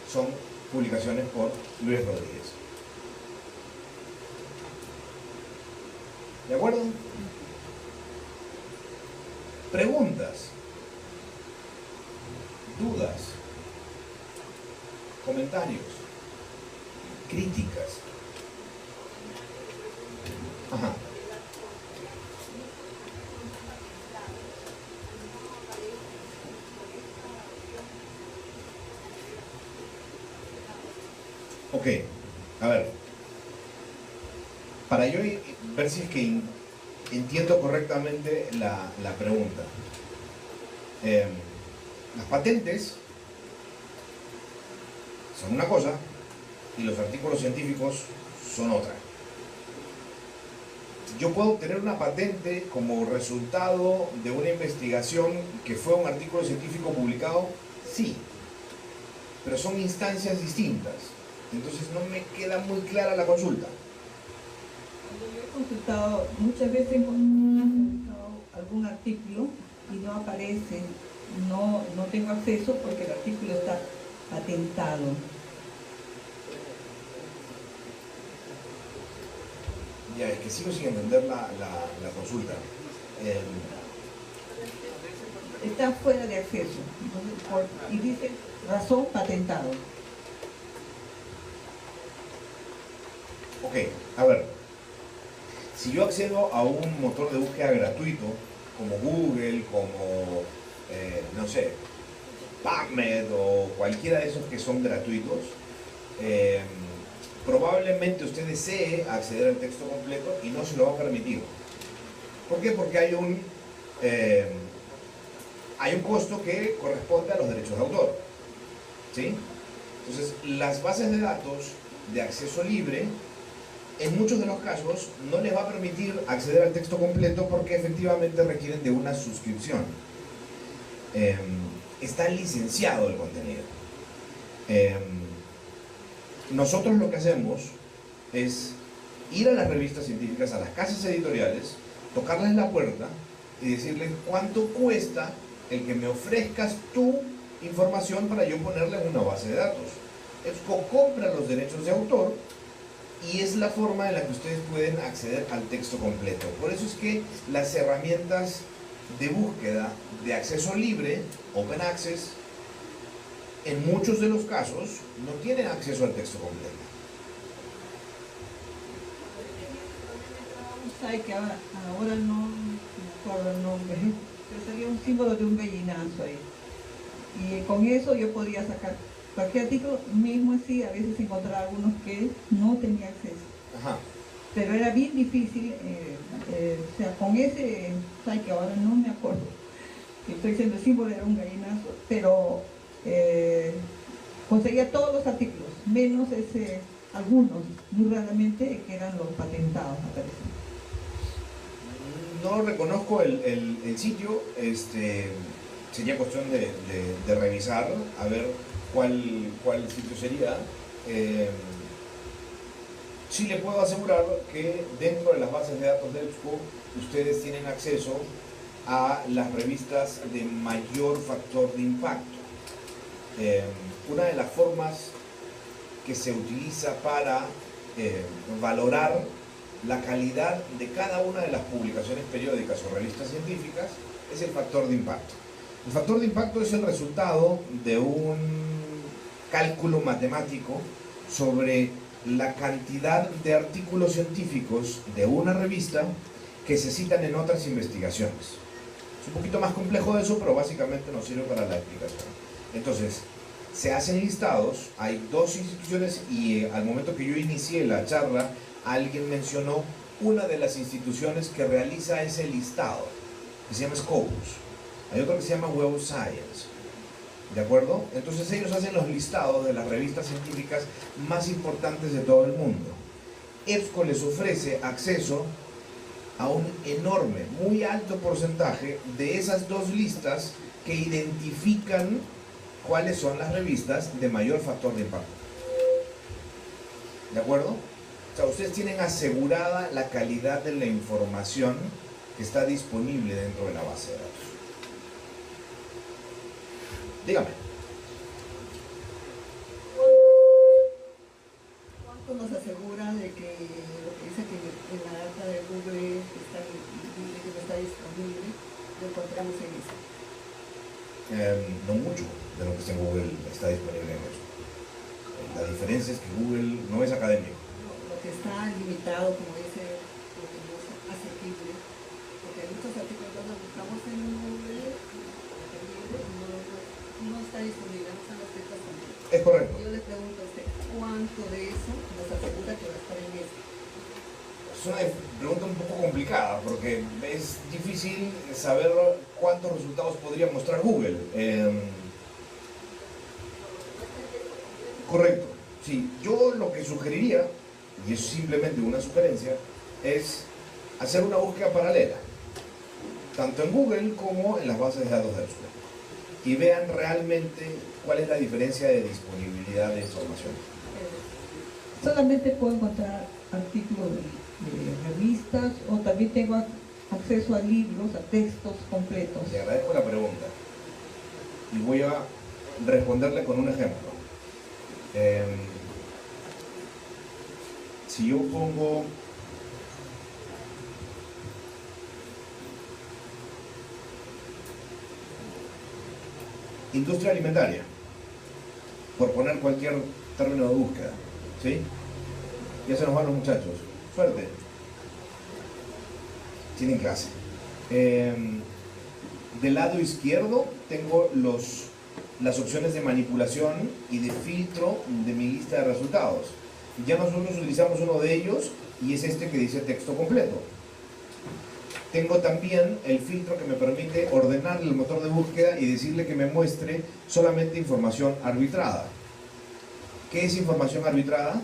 son publicaciones por Luis Rodríguez. ¿De acuerdo? Preguntas, dudas, comentarios, críticas. Ajá. Ok, a ver, para yo ver si es que entiendo correctamente la pregunta. Las patentes son una cosa y los artículos científicos son otra. Yo puedo obtener una patente como resultado de una investigación que fue un artículo científico publicado, sí, pero son instancias distintas. Entonces no me queda muy clara la consulta. Cuando yo he consultado, muchas veces hemos consultado algún artículo y no aparece, no tengo acceso porque el artículo está patentado. Ya, es que sigo sin entender la consulta. Está fuera de acceso. Entonces, y dice razón patentado. Ok, a ver. Si yo accedo a un motor de búsqueda gratuito, como Google, como, no sé, PubMed o cualquiera de esos que son gratuitos, probablemente usted desee acceder al texto completo y no se lo va a permitir. ¿Por qué? Porque hay un costo que corresponde a los derechos de autor, ¿sí? Entonces, las bases de datos de acceso libre, en muchos de los casos, no les va a permitir acceder al texto completo porque efectivamente requieren de una suscripción. Está licenciado el contenido. Nosotros lo que hacemos es ir a las revistas científicas, a las casas editoriales, tocarles la puerta y decirles cuánto cuesta el que me ofrezcas tu información para yo ponerla en una base de datos. EBSCO compra los derechos de autor y es la forma en la que ustedes pueden acceder al texto completo. Por eso es que las herramientas de búsqueda de acceso libre, Open Access, en muchos de los casos no tienen acceso al texto completo. Que ahora no me acuerdo el nombre, pero salía un símbolo de un gallinazo ahí. Y con eso yo podía sacar cualquier artículo, mismo así, a veces encontraba algunos que no tenía acceso. Ajá. Pero era bien difícil, o sea, con ese, que ahora no me acuerdo, que estoy diciendo el símbolo era un gallinazo, pero conseguía todos los artículos, menos algunos, muy raramente, que eran los patentados, aparecen. No reconozco el sitio, sería cuestión de revisar, a ver cuál sitio sería. Sí le puedo asegurar que dentro de las bases de datos de EBSCO ustedes tienen acceso a las revistas de mayor factor de impacto. Una de las formas que se utiliza para valorar la calidad de cada una de las publicaciones periódicas o revistas científicas es el factor de impacto. El factor de impacto es el resultado de un cálculo matemático sobre la cantidad de artículos científicos de una revista que se citan en otras investigaciones. Es un poquito más complejo de eso, pero básicamente nos sirve para la explicación. Entonces, se hacen listados, hay dos instituciones y al momento que yo inicié la charla, alguien mencionó una de las instituciones que realiza ese listado, que se llama Scopus. Hay otro que se llama Web of Science. ¿De acuerdo? Entonces ellos hacen los listados de las revistas científicas más importantes de todo el mundo. EBSCO les ofrece acceso a un enorme, muy alto porcentaje de esas dos listas que identifican cuáles son las revistas de mayor factor de impacto. ¿De acuerdo? O sea, ustedes tienen asegurada la calidad de la información que está disponible dentro de la base de datos. Dígame. ¿Cuánto nos asegura de que lo que dice que en la data de Google que no está disponible, lo encontramos en eso. No mucho de lo que está en Google está disponible en eso. La diferencia es que Google no es académico. Lo que está limitado, como dice, lo que no es asequible, porque hay muchos artículos que buscamos en Google, no está disponible, no están los textos completos. Es correcto. Yo le pregunto a usted, ¿cuánto de eso nos asegura que va a estar en eso? Es una pregunta un poco complicada porque es difícil saber cuántos resultados podría mostrar Google. Correcto. Sí, yo lo que sugeriría, y es simplemente una sugerencia, es hacer una búsqueda paralela, tanto en Google como en las bases de datos de Euskera, y vean realmente cuál es la diferencia de disponibilidad de información. Solamente puedo encontrar artículos de revistas o también tengo acceso a libros, a textos completos. Le agradezco la pregunta y voy a responderle con un ejemplo. Si yo pongo industria alimentaria, por poner cualquier término de búsqueda, ¿sí? Ya se nos van los muchachos. Suerte. Tienen clase. Del lado izquierdo tengo las opciones de manipulación y de filtro de mi lista de resultados. Ya nosotros utilizamos uno de ellos y es este que dice texto completo. Tengo también el filtro que me permite ordenar el motor de búsqueda y decirle que me muestre solamente información arbitrada. ¿Qué es información arbitrada?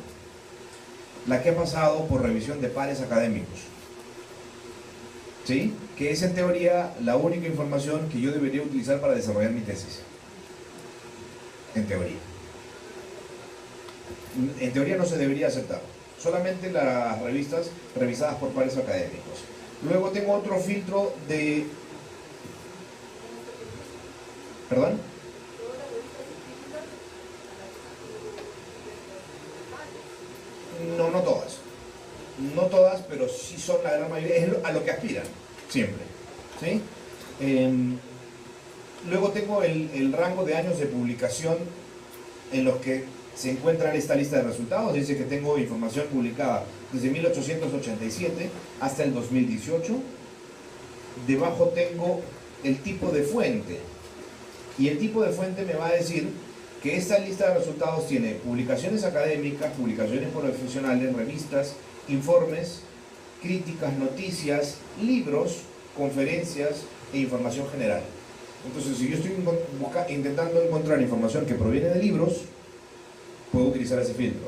La que ha pasado por revisión de pares académicos. ¿Sí? Que es en teoría la única información que yo debería utilizar para desarrollar mi tesis. En teoría. En teoría no se debería aceptar. Solamente las revistas revisadas por pares académicos. Luego tengo otro filtro de... ¿Perdón? No, no todas. No todas, pero sí son la gran mayoría. Es a lo que aspiran, siempre. ¿Sí? Luego tengo el rango de años de publicación en los que se encuentra en esta lista de resultados. Dice que tengo información publicada desde 1887 hasta el 2018. Debajo tengo el tipo de fuente. Y el tipo de fuente me va a decir que esta lista de resultados tiene publicaciones académicas, publicaciones profesionales, revistas, informes, críticas, noticias, libros, conferencias e información general. Entonces, si yo estoy intentando encontrar información que proviene de libros, puedo utilizar ese filtro.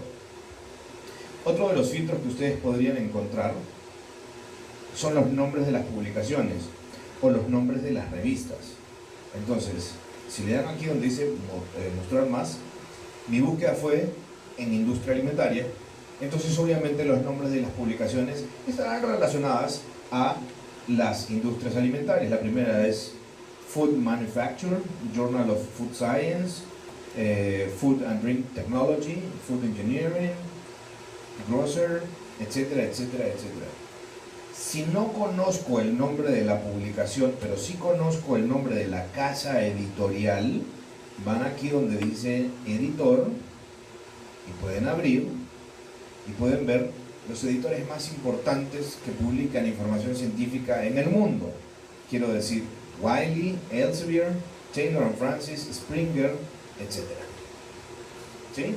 Otro de los filtros que ustedes podrían encontrar son los nombres de las publicaciones o los nombres de las revistas. Entonces, si le dan aquí donde dice mostrar más, mi búsqueda fue en industria alimentaria, entonces obviamente los nombres de las publicaciones estarán relacionadas a las industrias alimentarias. La primera es Food Manufacture, Journal of Food Science, Food and Drink Technology, Food Engineering, Grocer, etcétera, etcétera, etcétera. Si no conozco el nombre de la publicación, pero sí conozco el nombre de la casa editorial, van aquí donde dice editor y pueden abrir y pueden ver los editores más importantes que publican información científica en el mundo. Quiero decir, Wiley, Elsevier, Taylor & Francis, Springer, etc. ¿Sí?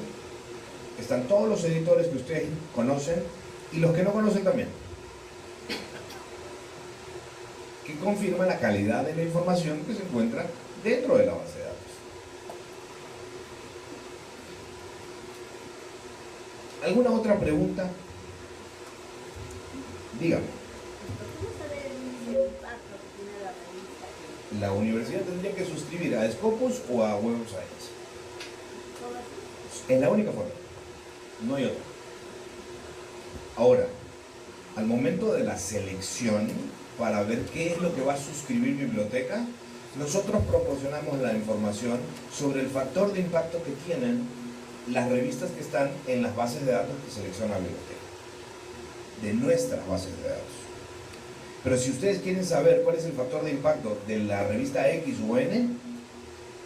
Están todos los editores que ustedes conocen y los que no conocen también, que confirma la calidad de la información que se encuentra dentro de la base de datos. ¿Alguna otra pregunta? Dígame. ¿Cómo saber el impacto que tiene la revista? La universidad tendría que suscribir a Scopus o a Web of Science. Es la única forma, no hay otra. Ahora, al momento de la selección, para ver qué es lo que va a suscribir biblioteca, nosotros proporcionamos la información sobre el factor de impacto que tienen las revistas que están en las bases de datos que selecciona la biblioteca, de nuestras bases de datos. Pero si ustedes quieren saber cuál es el factor de impacto de la revista X o N,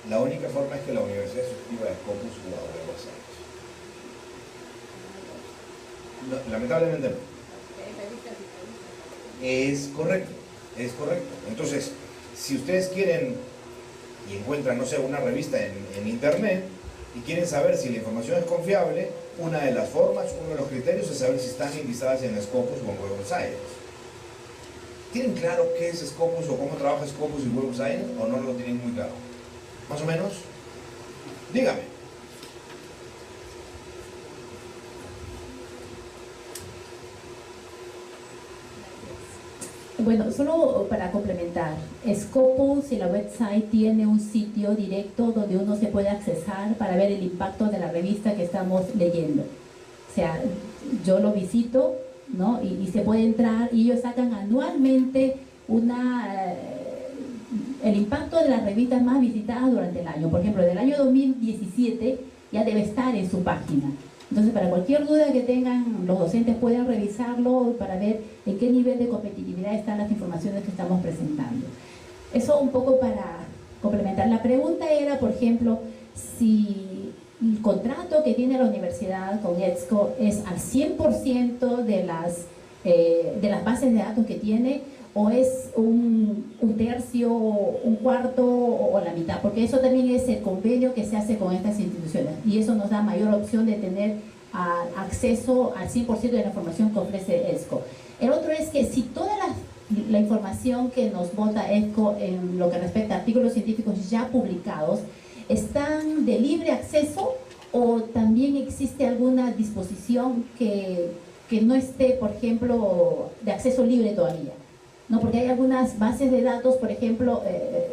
la única forma es que la universidad suscriba a Scopus o a Web of Science. No, lamentablemente no. Es correcto, es correcto. Entonces, si ustedes quieren y encuentran, no sé, una revista en internet y quieren saber si la información es confiable, una de las formas, uno de los criterios es saber si están indizadas en Scopus o en Web of Science. ¿Tienen claro qué es Scopus o cómo trabaja Scopus y Web of Science o no lo tienen muy claro? ¿Más o menos? Dígame. Bueno, solo para complementar, Scopus y la website tiene un sitio directo donde uno se puede accesar para ver el impacto de la revista que estamos leyendo. O sea, yo lo visito, ¿no? Y se puede entrar y ellos sacan anualmente el impacto de las revistas más visitadas durante el año. Por ejemplo, del año 2017 ya debe estar en su página. Entonces, para cualquier duda que tengan, los docentes pueden revisarlo para ver en qué nivel de competitividad están las informaciones que estamos presentando. Eso un poco para complementar. La pregunta era, por ejemplo, si el contrato que tiene la universidad con EBSCO es al 100% de las bases de datos que tiene, o es un tercio, un cuarto o la mitad, porque eso también es el convenio que se hace con estas instituciones y eso nos da mayor opción de tener acceso al 100% de la información que ofrece EBSCO. El otro es que si toda la información que nos bota EBSCO en lo que respecta a artículos científicos ya publicados están de libre acceso, o también existe alguna disposición que no esté, por ejemplo, de acceso libre todavía. No, porque hay algunas bases de datos, por ejemplo,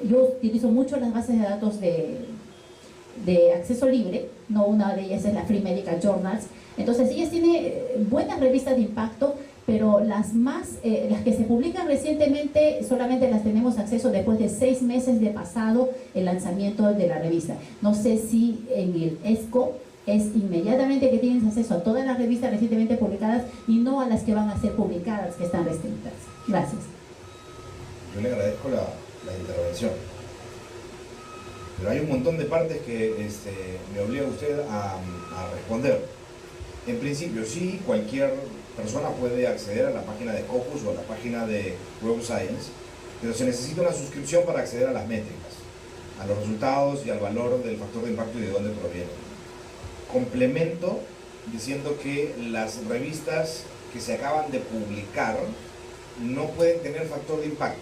yo utilizo mucho las bases de datos de acceso libre, no, una de ellas es la Free Medical Journals. Entonces ellas tienen buenas revistas de impacto, pero las que se publican recientemente solamente las tenemos acceso después de 6 meses de pasado el lanzamiento de la revista. No sé si en el EBSCO es inmediatamente que tienes acceso a todas las revistas recientemente publicadas y no a las que van a ser publicadas, que están restrictas. Gracias. Yo le agradezco la intervención, pero hay un montón de partes que me obliga a usted a responder. En principio, sí, cualquier persona puede acceder a la página de Scopus o a la página de Web of Science, pero se necesita una suscripción para acceder a las métricas, a los resultados y al valor del factor de impacto y de dónde proviene. Complemento diciendo que las revistas que se acaban de publicar no pueden tener factor de impacto,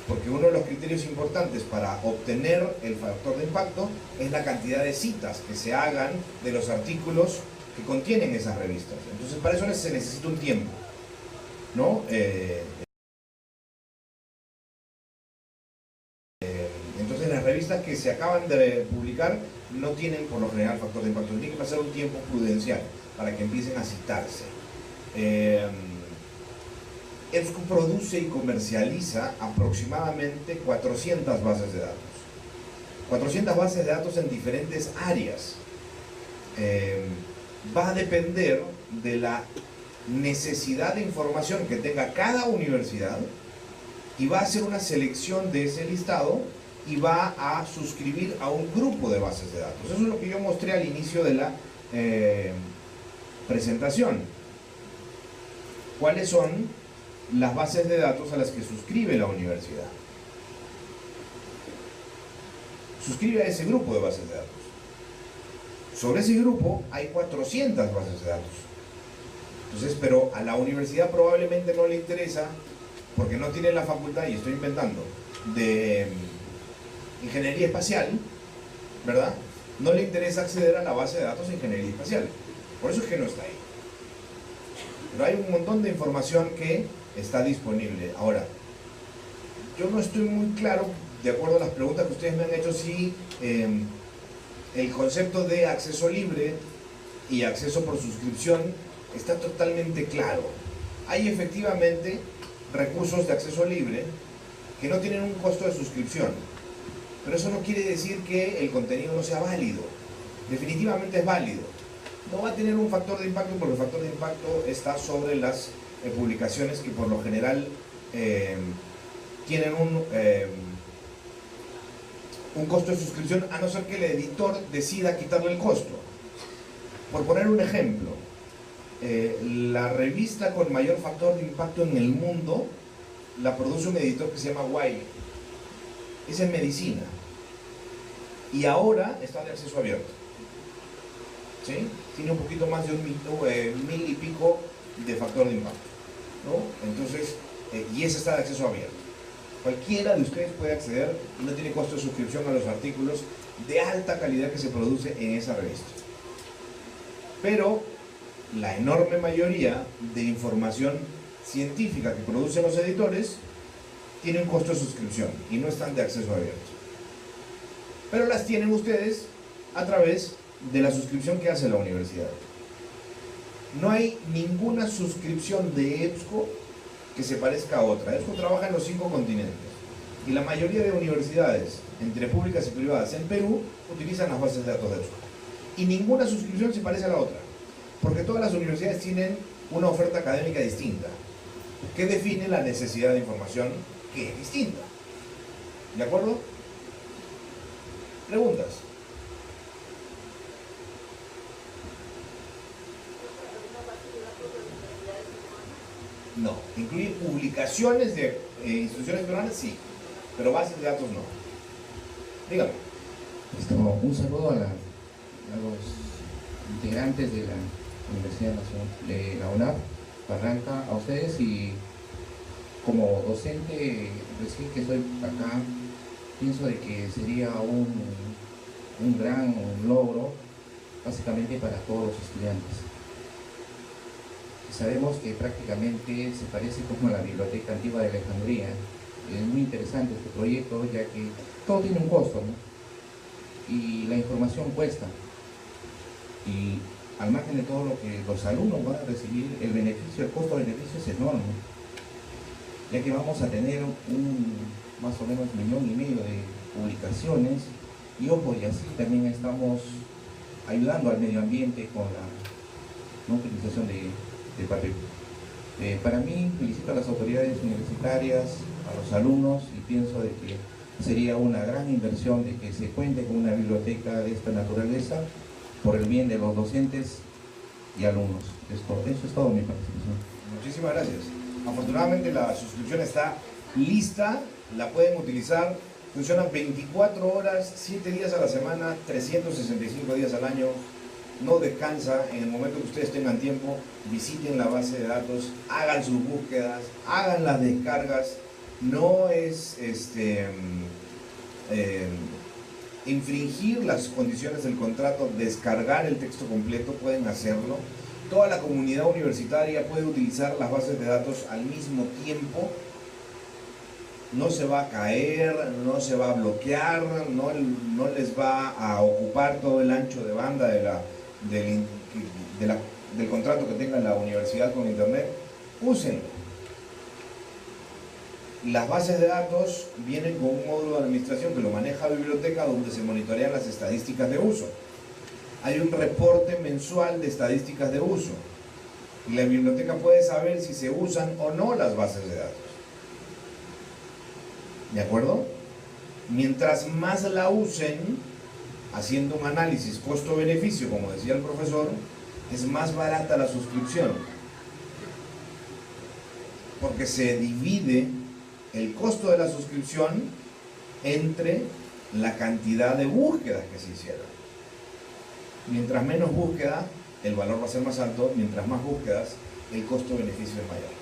porque uno de los criterios importantes para obtener el factor de impacto es la cantidad de citas que se hagan de los artículos que contienen esas revistas. Entonces, para eso se necesita un tiempo, ¿no? Entonces, las revistas que se acaban de publicar no tienen, por lo general, factor de impacto. Tiene que pasar un tiempo prudencial para que empiecen a citarse. EBSCO produce y comercializa aproximadamente 400 bases de datos. 400 bases de datos en diferentes áreas. Va a depender de la necesidad de información que tenga cada universidad y va a hacer una selección de ese listado y va a suscribir a un grupo de bases de datos. Eso es lo que yo mostré al inicio de la presentación. ¿Cuáles son las bases de datos a las que suscribe la universidad? Suscribe a ese grupo de bases de datos. Sobre ese grupo hay 400 bases de datos. Entonces, pero a la universidad probablemente no le interesa, porque no tiene la facultad, y estoy inventando, de ingeniería espacial, ¿verdad? No le interesa acceder a la base de datos de ingeniería espacial. Por eso es que no está ahí. Pero hay un montón de información que está disponible. Ahora, yo no estoy muy claro, de acuerdo a las preguntas que ustedes me han hecho, si el concepto de acceso libre y acceso por suscripción está totalmente claro. Hay efectivamente recursos de acceso libre que no tienen un costo de suscripción, pero eso no quiere decir que el contenido no sea válido. Definitivamente es válido. No va a tener un factor de impacto porque el factor de impacto está sobre las publicaciones que por lo general tienen un costo de suscripción, a no ser que el editor decida quitarle el costo. Por poner un ejemplo, la revista con mayor factor de impacto en el mundo la produce un editor que se llama Wiley. Es en medicina. Y ahora está de acceso abierto. ¿Sí? Tiene un poquito más de mil y pico de factor de impacto, ¿no? Entonces, y ese está de acceso abierto. Cualquiera de ustedes puede acceder y no tiene costo de suscripción a los artículos de alta calidad que se produce en esa revista. Pero la enorme mayoría de información científica que producen los editores tiene un costo de suscripción y no están de acceso abierto. Pero las tienen ustedes a través de la suscripción que hace la universidad. No hay ninguna suscripción de EBSCO que se parezca a otra. EBSCO trabaja en los 5 continentes y la mayoría de universidades, entre públicas y privadas en Perú, utilizan las bases de datos de EBSCO. Y ninguna suscripción se parece a la otra, porque todas las universidades tienen una oferta académica distinta, que define la necesidad de información que es distinta. ¿De acuerdo? ¿Preguntas? No. ¿Incluye publicaciones de instituciones peruanas? Sí. Pero bases de datos no. Dígame. Un saludo a los integrantes de la Universidad Nacional de la UNAP, Barranca, a ustedes, y como docente recién que estoy acá, pienso de que sería un gran logro básicamente para todos los estudiantes. Sabemos que prácticamente se parece como a la Biblioteca Antigua de Alejandría. Es muy interesante este proyecto, ya que todo tiene un costo, ¿no? Y la información cuesta. Y al margen de todo lo que los alumnos van a recibir, el beneficio, el costo-beneficio es enorme, ya que vamos a tener más o menos 1,5 millones de publicaciones, y ojo, y así también estamos ayudando al medio ambiente con la no utilización de papel. Para mí, felicito a las autoridades universitarias, a los alumnos, y pienso de que sería una gran inversión de que se cuente con una biblioteca de esta naturaleza por el bien de los docentes y alumnos. Eso es todo mi participación. Muchísimas gracias. Afortunadamente la suscripción está lista, la pueden utilizar, funciona 24 horas, 7 días a la semana, 365 días al año, no descansa. En el momento que ustedes tengan tiempo, visiten la base de datos, hagan sus búsquedas, hagan las descargas. No es infringir las condiciones del contrato, descargar el texto completo, pueden hacerlo. Toda la comunidad universitaria puede utilizar las bases de datos al mismo tiempo. No se va a caer, no se va a bloquear, no les va a ocupar todo el ancho de banda del contrato que tenga la universidad con internet. Úsenlo. Las bases de datos vienen con un módulo de administración que lo maneja la biblioteca, donde se monitorean las estadísticas de uso. Hay un reporte mensual de estadísticas de uso. Y la biblioteca puede saber si se usan o no las bases de datos. ¿De acuerdo? Mientras más la usen, haciendo un análisis costo-beneficio, como decía el profesor, es más barata la suscripción. Porque se divide el costo de la suscripción entre la cantidad de búsquedas que se hicieron. Mientras menos búsqueda, el valor va a ser más alto. Mientras más búsquedas, el costo-beneficio es mayor.